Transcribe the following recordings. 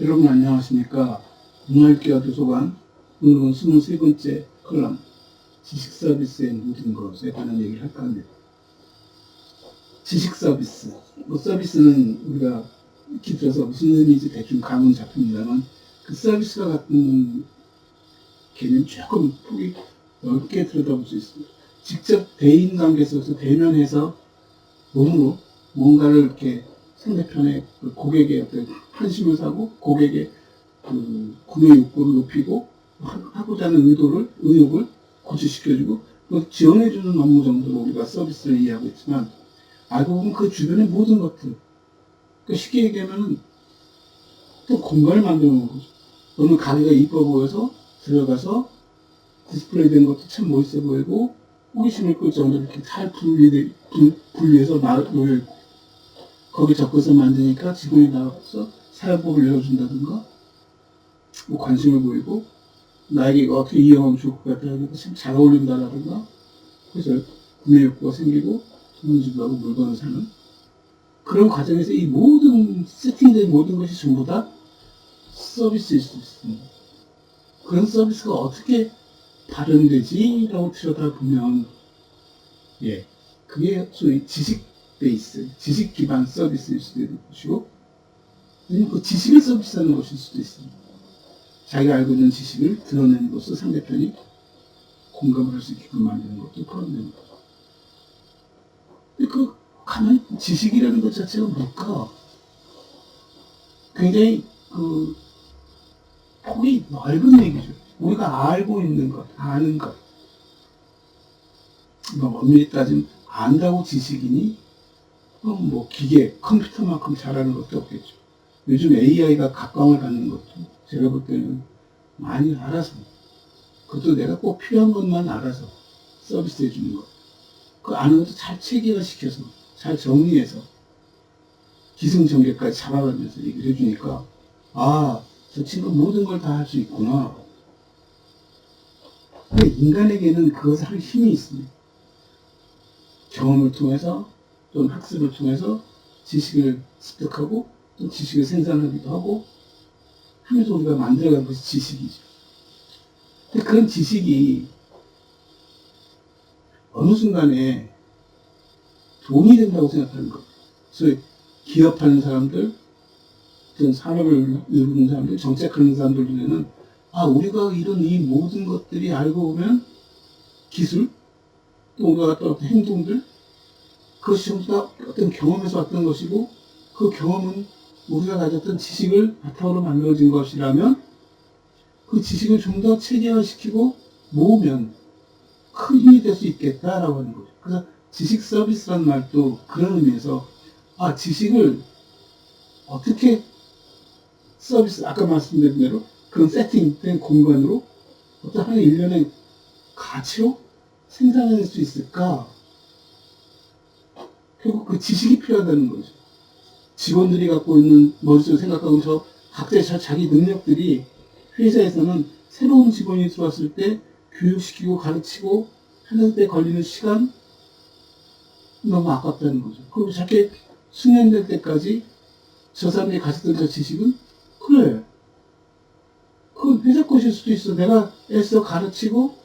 여러분 안녕하십니까. 문화일기와 도서관 오늘은 23번째 컬럼 지식 서비스의 모든 것에 관한 얘기를 할까 합니다. 지식 서비스. 서비스는 우리가 익히 들어서 무슨 의미인지 대충 감은 잡힙니다만 그 서비스가 갖는 개념이 조금 폭이 넓게 들여다볼 수 있습니다. 직접 대인 관계 속에서 대면해서 몸으로 뭔가를 이렇게 상대편의 그 고객의 어떤 환심을 사고 고객의 그 구매 욕구를 높이고 하고자 하는 의욕을 고취시켜주고 지원해주는 업무 정도로 우리가 서비스를 이해하고 있지만 알고 보면 그 주변의 모든 것들, 그러니까 쉽게 얘기하면 또 공간을 만들어 놓은 거죠. 어느 가게가 이뻐 보여서 들어가서 디스플레이 된 것도 참 멋있어 보이고 호기심을 끌 정도로 이렇게 잘 분리해서 놓여있고 거기 접근서 만드니까 직원이 나와서 사용법을 열어준다든가 뭐 관심을 보이고 나에게 이거 어떻게 이용하면 좋을 것 같다는 참 잘 어울린다라든가 그래서 구매 욕구가 생기고 돈을 주고 하고 물건을 사는 그런 과정에서 이 모든 세팅된 모든 것이 전부 다 서비스일 수 있습니다. 그런 서비스가 어떻게 발현되지? 라고 들여다보면 그게 소위 지식 베이스, 지식 기반 서비스일 수도 있는 것이고 아니면 그 지식을 서비스하는 것일 수도 있습니다. 자기가 알고 있는 지식을 드러내는것으로 상대편이 공감을 할 수 있게끔 만드는 것도 포함되는 거죠. 근데 그 가만히 지식이라는 것 자체가 뭘까? 굉장히 그 폭이 넓은 얘기죠. 우리가 알고 있는 것, 아는 것. 엄밀히 따지면 안다고 지식이니? 뭐 기계, 컴퓨터만큼 잘하는 것도 없겠죠. 요즘 AI가 각광을 받는 것도 제가 볼 때는 많이 알아서 그것도 내가 꼭 필요한 것만 알아서 서비스 해주는 것. 그 아는 것도 잘 체계화시켜서 잘 정리해서 기승전결까지 잡아가면서 얘기를 해주니까 저 친구 모든 걸 다 할 수 있구나. 근데 인간에게는 그것을 할 힘이 있습니다. 경험을 통해서 또는 학습을 통해서 지식을 습득하고 또 지식을 생산하기도 하고 하면서 우리가 만들어가는 것이 지식이죠. 근데 그런 지식이 어느 순간에 돈이 된다고 생각하는 것. 소위 기업하는 사람들, 어떤 산업을 이루는 사람들, 정책하는 사람들 중에는 우리가 이런 이 모든 것들이 알고 보면 기술, 또 우리가 어떤 행동들, 그것이 전부 다 어떤 경험에서 왔던 것이고 그 경험은 우리가 가졌던 지식을 바탕으로 만들어진 것이라면 그 지식을 좀 더 체계화시키고 모으면 큰 힘이 될 수 있겠다라고 하는 거죠. 그래서 지식 서비스라는 말도 그런 의미에서 지식을 어떻게 서비스, 아까 말씀드린 대로 그런 세팅된 공간으로 어떤 하나의 일련의 가치로 생산해낼 수 있을까? 결국 그 지식이 필요하다는 거죠. 직원들이 갖고 있는 머릿속에 생각하고 각자의 자기 능력들이 회사에서는 새로운 직원이 들어왔을 때 교육시키고 가르치고 하는 데 걸리는 시간 너무 아깝다는 거죠. 그리고 저렇게 숙련될 때까지 저 사람이 가졌던 저 지식은 그래. 그건 회사 것일 수도 있어. 내가 애써 가르치고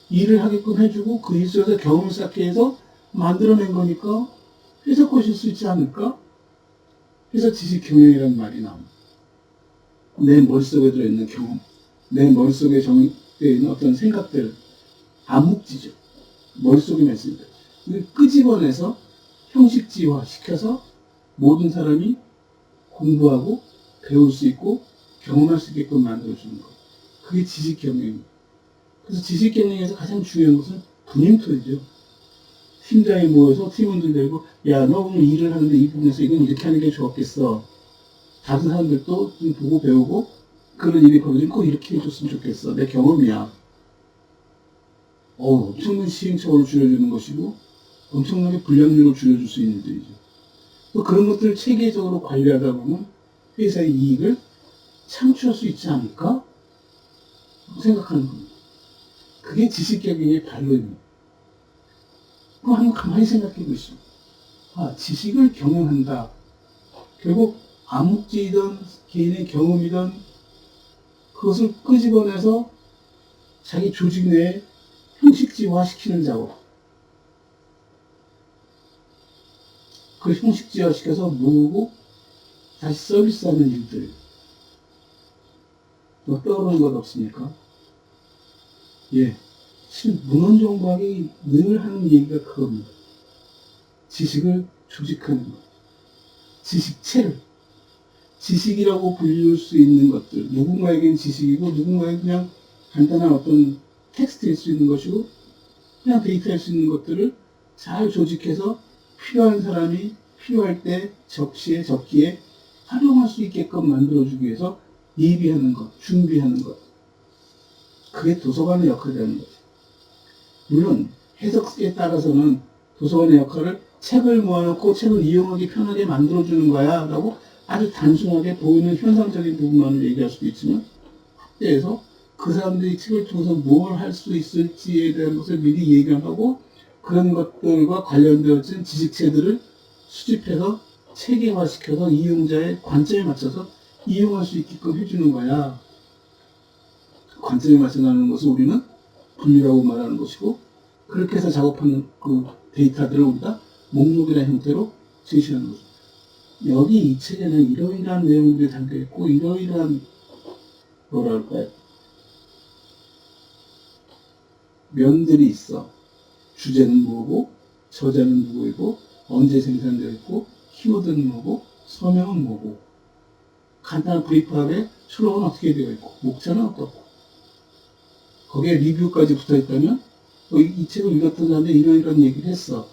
일을 하게끔 해주고 그 일 속에서 경험을 쌓게 해서 만들어낸 거니까 회사 것일 수 있지 않을까? 회사 지식 경영이라는 말이 나옵니다. 내 머릿속에 들어있는 경험, 내 머릿속에 정되어 있는 어떤 생각들, 암묵지죠. 머릿속에 있습니다. 이걸 끄집어내서 형식지화 시켜서 모든 사람이 공부하고 배울 수 있고 경험할 수 있게끔 만들어주는 것. 그게 지식 경영입니다. 그래서 지식 경영에서 가장 중요한 것은 분임토이죠. 팀장이 모여서 팀원들 데리고 너 오늘 일을 하는데 이 부분에서 이건 이렇게 하는 게 좋았겠어. 다른 사람들도 좀 보고 배우고 그런 일이 벌어지면 꼭 이렇게 해줬으면 좋겠어. 내 경험이야. 엄청난 시행착오를 줄여주는 것이고 엄청나게 불량률을 줄여줄 수 있는 일들이죠. 또 그런 것들을 체계적으로 관리하다 보면 회사의 이익을 창출할 수 있지 않을까? 생각하는 겁니다. 그게 지식경영의 발론입니다. 그럼 한번 가만히 생각해 보시죠. 지식을 경영한다. 결국 암묵지이든 개인의 경험이든 그것을 끄집어내서 자기 조직 내에 형식지화시키는 작업. 그 형식지화시켜서 모으고 다시 서비스하는 일들. 뭐 떠오르는 것 없습니까? 예. 지금 문헌정보학이 늘 하는 얘기가 그겁니다. 지식을 조직하는 것. 지식체를. 지식이라고 불릴 수 있는 것들. 누군가에겐 지식이고 누군가에겐 그냥 간단한 어떤 텍스트일 수 있는 것이고 그냥 데이터일 수 있는 것들을 잘 조직해서 필요한 사람이 필요할 때 적시에 적기에 활용할 수 있게끔 만들어주기 위해서 예비하는 것, 준비하는 것. 그게 도서관의 역할이라는 거죠. 물론 해석에 따라서는 도서관의 역할을 책을 모아놓고 책을 이용하기 편하게 만들어주는 거야 라고 아주 단순하게 보이는 현상적인 부분만을 얘기할 수도 있지만 학대에서 그 사람들이 책을 통해서 뭘 할 수 있을지에 대한 것을 미리 예견하고 그런 것들과 관련되어진 지식체들을 수집해서 체계화시켜서 이용자의 관점에 맞춰서 이용할 수 있게끔 해주는 거야. 관점에 맞춰 나가는 것을 우리는 분류라고 말하는 것이고 그렇게 해서 작업하는 그 데이터들을 우리가 목록이라는 형태로 제시하는 거죠. 여기 이 책에는 이러이러한 내용들이 담겨있고 이러이러한 뭐랄까요 면들이 있어. 주제는 뭐고 저자는 누구이고 언제 생산되어 있고 키워드는 뭐고 서명은 뭐고 간단한 브리프하게 초록은 어떻게 되어 있고 목차는 어떻고 거기에 리뷰까지 붙어있다면 이 책을 읽었던 사람들이 이런 얘기를 했어.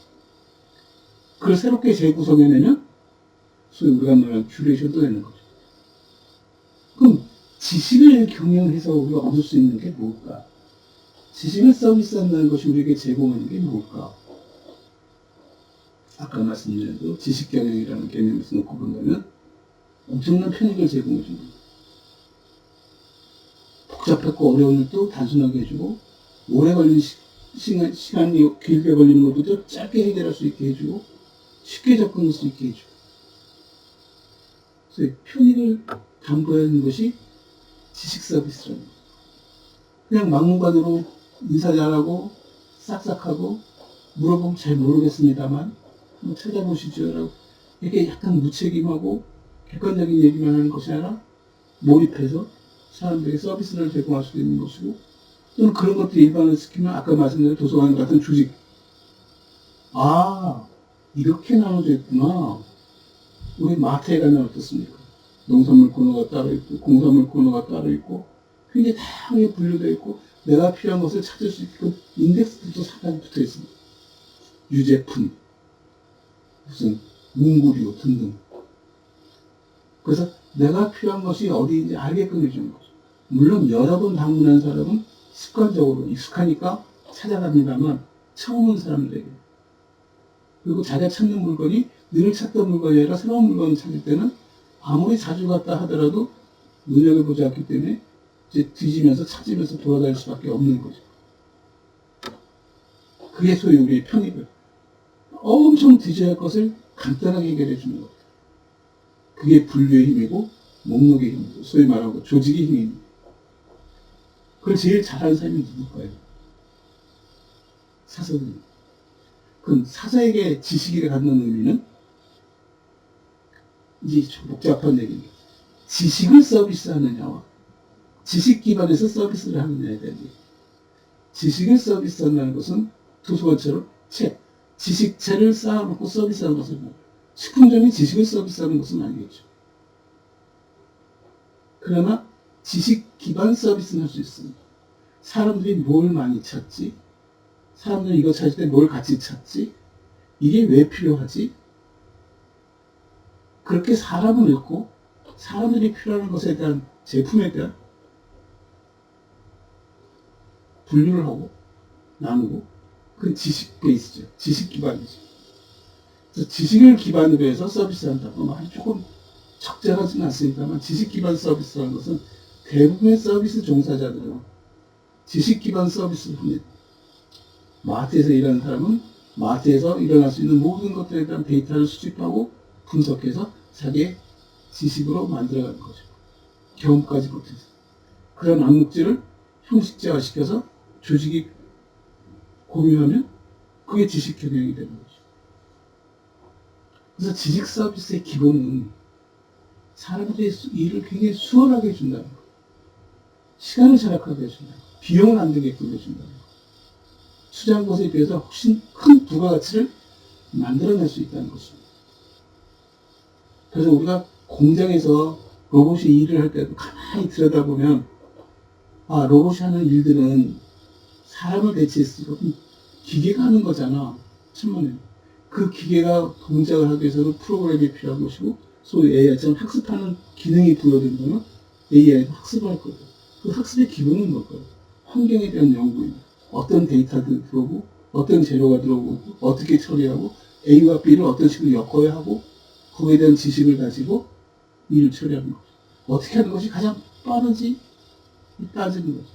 그걸 새롭게 재구성해내면 소위 우리가 말하는 큐레이션도 되는 거죠. 그럼 지식을 경영해서 우리가 얻을 수 있는 게 뭘까? 지식을 서비스한다는 것이 우리에게 제공하는 게 뭘까? 아까 말씀드린 대로 지식경영이라는 개념에서 놓고 본다면 엄청난 편익을 제공해 줍니다. 복잡했고 어려운 일도 단순하게 해주고 오래 걸린 시간이 길게 걸리는 것도 짧게 해결할 수 있게 해주고 쉽게 접근할 수 있게 해주고 그래서 편익을 담보하는 것이 지식 서비스라는 거예요. 그냥 막무가내로 인사 잘하고 싹싹하고 물어보면 잘 모르겠습니다만 한번 찾아보시죠 라고 이렇게 약간 무책임하고 객관적인 얘기만 하는 것이 아니라 몰입해서 사람들에게 서비스를 제공할 수 있는 것이고 또는 그런 것들 일반을 시키면 아까 말씀드린 도서관 같은 조직 이렇게 나눠져 있구나. 우리 마트에 가면 어떻습니까? 농산물 코너가 따로 있고 공산물 코너가 따로 있고 굉장히 다양하게 분류되어 있고 내가 필요한 것을 찾을 수 있게끔 인덱스도 상당히 붙어 있습니다. 유제품, 무슨 문구류 등등. 그래서 내가 필요한 것이 어디인지 알게끔 해주는 거죠. 물론 여러 번 방문한 사람은 습관적으로 익숙하니까 찾아갑니다만 처음 온 사람들에게 그리고 자기가 찾는 물건이 늘 찾던 물건이 아니라 새로운 물건을 찾을 때는 아무리 자주 갔다 하더라도 눈여겨보지 않기 때문에 이제 뒤지면서 찾으면서 돌아다닐 수밖에 없는 거죠. 그게 소위 우리의 편익을 엄청 뒤져야 할 것을 간단하게 해결해 주는 거예요. 그게 분류의 힘이고 목록의 힘이고 소위 말하고 조직의 힘입니다. 그걸 제일 잘하는 사람이 누굴까요? 사서입니다. 그럼 사자에게 지식을 갖는 의미는 이제 좀 복잡한 얘기입니다. 지식을 서비스하느냐와 지식 기반에서 서비스를 하느냐에 대한 얘기. 지식을 서비스한다는 것은 도서관처럼 책, 지식체를 쌓아놓고 서비스하는 것을 말해요. 식품점이 지식을 서비스하는 것은 아니겠죠. 그러나 지식 기반 서비스는 할 수 있습니다. 사람들이 뭘 많이 찾지? 사람들이 이거 찾을 때 뭘 같이 찾지? 이게 왜 필요하지? 그렇게 사람을 읽고 사람들이 필요한 것에 대한 제품에 대한 분류를 하고 나누고 그 지식 베이스죠. 지식 기반이죠. 그래서 지식을 기반으로 해서 서비스한다고 말이 조금 적절하지는 않습니다만 지식 기반 서비스라는 것은 대부분의 서비스 종사자들은 지식 기반 서비스를 합니다. 마트에서 일하는 사람은 마트에서 일어날 수 있는 모든 것들에 대한 데이터를 수집하고 분석해서 자기의 지식으로 만들어가는 거죠. 경험까지 못해서. 그런 암묵질을 형식화시켜서 조직이 공유하면 그게 지식 경영이 되는 거죠. 그래서 지식 서비스의 기본은 사람들의 일을 굉장히 수월하게 해준다는 거. 시간을 절약하게 해준다는 거. 비용을 안 들게끔 해준다는 거. 투자한 것에 비해서 훨씬 큰 부가가치를 만들어낼 수 있다는 것입니다. 그래서 우리가 공장에서 로봇이 일을 할 때도 가만히 들여다보면 로봇이 하는 일들은 사람을 대체해서 기계가 하는 거잖아. 천만에. 그 기계가 동작을 하기 위해서는 프로그램이 필요한 것이고 소위 AI처럼 학습하는 기능이 부여된다면 AI도 학습을 할 거고 그 학습의 기본은 뭘까요? 환경에 대한 연구입니다. 어떤 데이터들 들어오고 어떤 재료가 들어오고 어떻게 처리하고 A와 B를 어떤 식으로 엮어야 하고 거기에 대한 지식을 가지고 일을 처리하는 거죠. 어떻게 하는 것이 가장 빠르지? 따지는 거죠.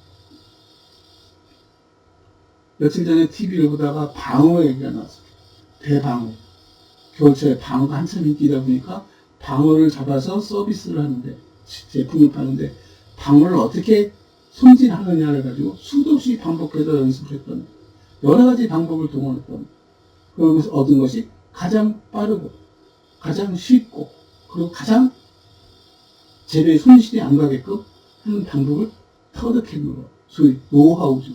며칠 전에 TV를 보다가 방어 얘기가 나왔어요. 대방어. 겨울철에 방어가 한참 인기다 보니까 방어를 잡아서 서비스를 하는데 제품을 파는데 방어를 어떻게 손질하느냐를 가지고 수도 없이 반복해서 연습을 했던 여러 가지 방법을 동원했던 그러면서 얻은 것이 가장 빠르고 가장 쉽고 그리고 가장 재료의 손실이 안 가게끔 하는 방법을 터득했는 거예요. 소위 노하우죠.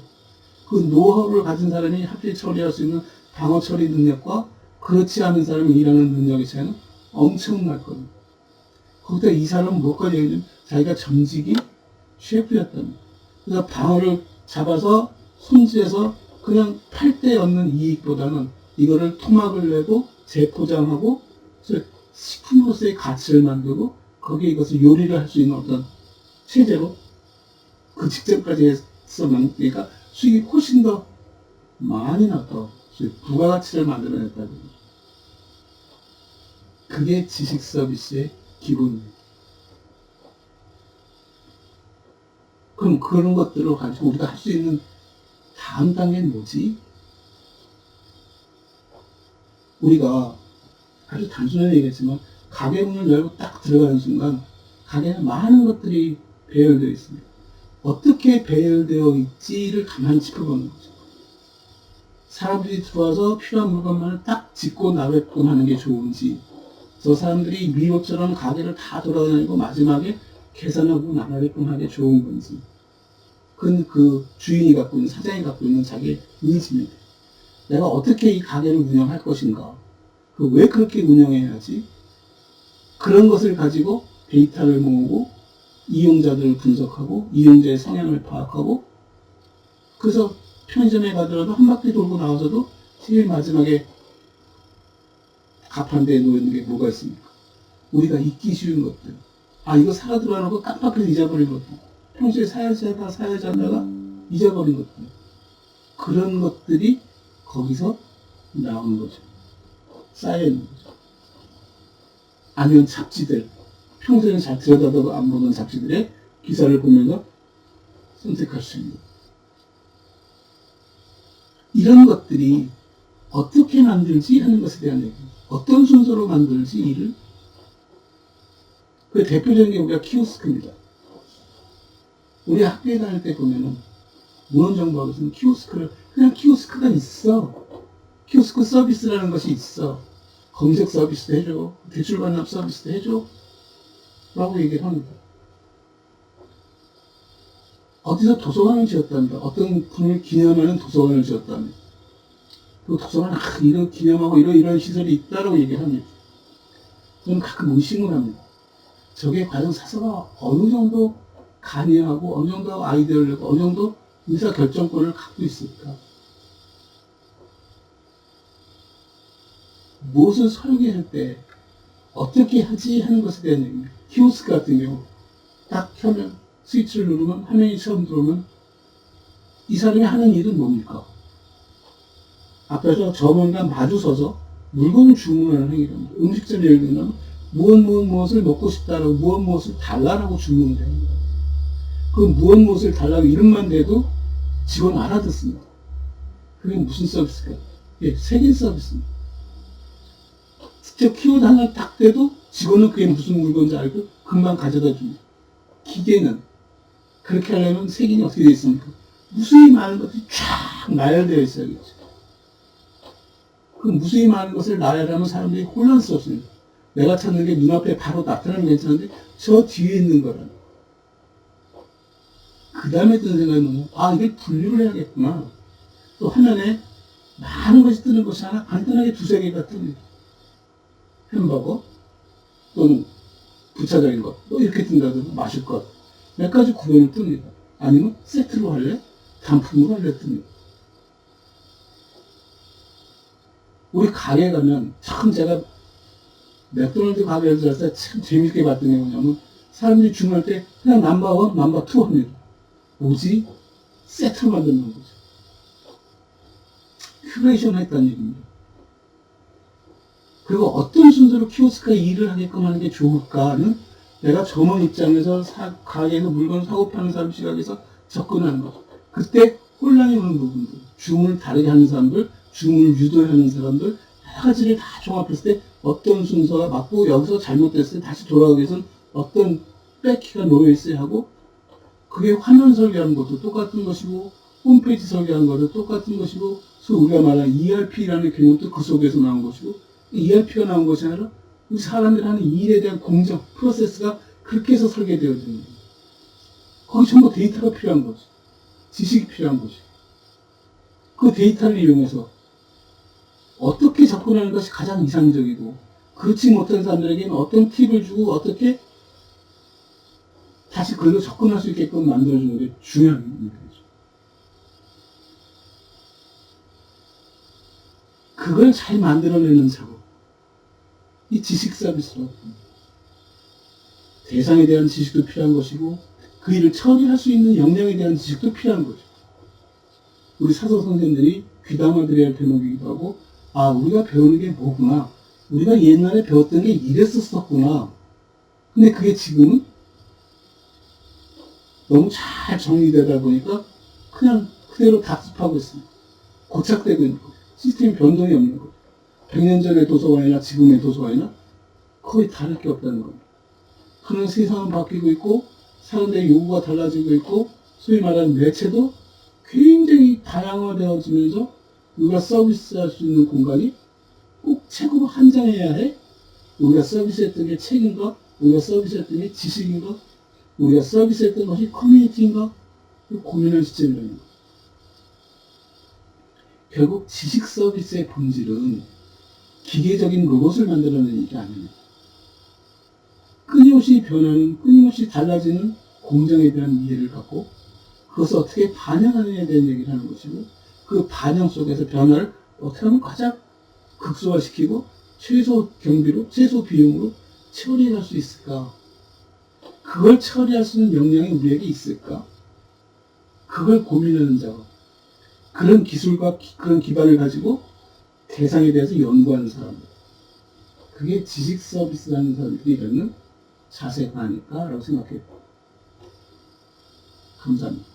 그 노하우를 가진 사람이 하필 처리할 수 있는 방어 처리 능력과 그렇지 않은 사람이 일하는 능력의 차이는 엄청날 겁니다. 거기다 이 사람은 뭐까지 얘기하냐면 자기가 전직이 셰프였답니다. 그래서 방어를 잡아서 손질해서 그냥 팔 때 얻는 이익보다는 이거를 토막을 내고 재포장하고 식품으로서의 가치를 만들고 거기에 이것을 요리를 할 수 있는 어떤 체제로 그 직전까지 해서 만드니까 수익이 훨씬 더 많이 났다고 부가가치를 만들어냈다는 거죠. 그게 지식 서비스의 기본입니다. 그럼 그런 것들을 가지고 우리가 할 수 있는 다음 단계는 뭐지? 우리가 아주 단순하게 얘기했지만 가게 문을 열고 딱 들어가는 순간 가게는 많은 것들이 배열되어 있습니다. 어떻게 배열되어 있지를 가만히 짚어보는 거죠. 사람들이 들어와서 필요한 물건만을 딱 짚고 나가게끔 하는 게 좋은지 저 사람들이 미로처럼 가게를 다 돌아다니고 마지막에 계산하고 나가게끔 하는 게 좋은 건지 그건 그 주인이 갖고 있는 사장이 갖고 있는 자기의 의지입니다. 내가 어떻게 이 가게를 운영할 것인가 왜 그렇게 운영해야 하지? 그런 것을 가지고 데이터를 모으고 이용자들을 분석하고 이용자의 성향을 파악하고 그래서 편의점에 가더라도 한 바퀴 돌고 나와서도 제일 마지막에 가판대에 놓여있는 게 뭐가 있습니까? 우리가 잊기 쉬운 것들. 이거 사러 들어가놓고 깜빡해서 잊어버린 것들. 평소에 사야지 하다가 잊어버린 것들. 그런 것들이 거기서 나오는 거죠. 쌓여있는 거죠. 아니면 잡지들. 평소에는 잘 들여다봐도 안 보던 잡지들의 기사를 보면서 선택할 수 있는. 이런 것들이 어떻게 만들지 하는 것에 대한 얘기입니다. 어떤 순서로 만들지 일을. 그 대표적인 게 우리가 키오스크입니다. 우리 학교에 다닐 때 보면은 문헌정보학에서는 키오스크를 그냥 키오스크가 있어. 키오스크 서비스라는 것이 있어. 검색 서비스도 해줘. 대출 반납 서비스도 해줘. 라고 얘기를 합니다. 어디서 도서관을 지었답니다. 어떤 분을 기념하는 도서관을 지었답니다. 그 도서관, 이런 기념하고 이런 시설이 있다라고 얘기를 합니다. 저는 가끔 의심을 합니다. 저게 과연 사서가 어느 정도 관여하고, 어느 정도 아이디어를 내고, 어느 정도 의사결정권을 갖고 있을까? 무엇을 설계할 때, 어떻게 하지 하는 것에 대한 얘기입니다. 키오스크 같은 경우, 딱 켜면, 스위치를 누르면, 화면이 처음 들어오면, 이 사람이 하는 일은 뭡니까? 앞에서 점원과 마주 서서 물건을 주문하는 행위랍니다. 음식점 예를 들면, 무엇을 먹고 싶다라고, 무엇을 달라라고 주문을 합니다. 그 무엇을 달라고 이름만 대도 직원 알아듣습니다. 그게 무슨 서비스일까요? 예, 색인 서비스입니다. 직접 키워드 하나 딱 떼도 직원은 그게 무슨 물건인지 알고 금방 가져다 줍니다. 기계는 그렇게 하려면 색인이 어떻게 되어 있습니까? 무수히 많은 것들이 쫙 나열되어 있어야겠죠. 그 무수히 많은 것을 나열하면 사람들이 혼란스럽습니다. 내가 찾는 게 눈앞에 바로 나타나면 괜찮은데 저 뒤에 있는 거라는. 그 다음에 드는 생각이 뭐냐? 아, 이걸 분류를 해야겠구나. 또 화면에 많은 것이 뜨는 것이 하나 간단하게 두세 개가 뜹니다. 햄버거 또는 부차적인 것, 뭐 이렇게 뜬다든가 마실 것 몇 가지 구별을 뜹니다. 아니면 세트로 할래? 단품으로 할래? 뜹니다. 우리 가게 가면 참 제가 맥도날드 가게에서 들어갈 때 참 재밌게 봤던 게 뭐냐면 사람들이 주문할 때 그냥 넘버1, 넘버2 합니다. 뭐지? 세트로 만드는 거죠. 큐레이션 했다는 얘기입니다. 그리고 어떤 순서로 키오스크가 일을 하게끔 하는 게 좋을까는 내가 점원 입장에서 가게에서 물건 사고 파는 사람 시각에서 접근하는 거죠. 그때 혼란이 오는 부분들, 주문을 다르게 하는 사람들, 주문을 유도하는 사람들, 여러 가지를 다 종합했을 때 어떤 순서가 맞고 여기서 잘못됐을 때 다시 돌아오기 위해서는 어떤 백키가 놓여있어야 하고 그게 화면 설계하는 것도 똑같은 것이고 홈페이지 설계하는 것도 똑같은 것이고 소위 우리가 말하는 ERP라는 개념도 그 속에서 나온 것이고 ERP가 나온 것이 아니라 우리 사람들이 하는 일에 대한 공정, 프로세스가 그렇게 해서 설계되어지는 거예요. 거기 전부 데이터가 필요한 거죠. 지식이 필요한 거죠. 그 데이터를 이용해서 어떻게 접근하는 것이 가장 이상적이고 그렇지 못한 사람들에게는 어떤 팁을 주고 어떻게 다시 그걸로 접근할 수 있게끔 만들어주는 게 중요한 일이죠. 그걸 잘 만들어내는 작업. 이 지식 서비스로 대상에 대한 지식도 필요한 것이고 그 일을 처리할 수 있는 역량에 대한 지식도 필요한 거죠. 우리 사도 선생님들이 귀담아 드려야 할 대목이기도 하고 아 우리가 배우는 게 뭐구나. 우리가 옛날에 배웠던 게 이랬었구나. 근데 그게 지금은 너무 잘 정리되다 보니까 그냥 그대로 답습하고 있습니다. 고착되고 있는 거예요. 시스템 변동이 없는 거예요. 100년 전의 도서관이나 지금의 도서관이나 거의 다를 게 없다는 겁니다. 그런 세상은 바뀌고 있고 사람들의 요구가 달라지고 있고 소위 말하는 매체도 굉장히 다양화되어지면서 우리가 서비스할 수 있는 공간이 꼭 책으로 한정해야 해? 우리가 서비스했던 게 책인가? 우리가 서비스했던 게 지식인가? 우리가 서비스했던 것이 커뮤니티인가? 고민할 시점이라는 거예요. 결국 지식 서비스의 본질은 기계적인 로봇을 만들어내는 일이 아닙니다. 끊임없이 변하는, 끊임없이 달라지는 공정에 대한 이해를 갖고 그것을 어떻게 반영하느냐에 대한 얘기를 하는 것이고 그 반영 속에서 변화를 어떻게 하면 가장 극소화시키고 최소 경비로, 최소 비용으로 처리할 수 있을까? 그걸 처리할 수 있는 역량이 우리에게 있을까? 그걸 고민하는 작업. 그런 기술과 그런 기반을 가지고 대상에 대해서 연구하는 사람들. 그게 지식 서비스라는 사람들이 갖는 자세가 아닐까라고 생각해요. 감사합니다.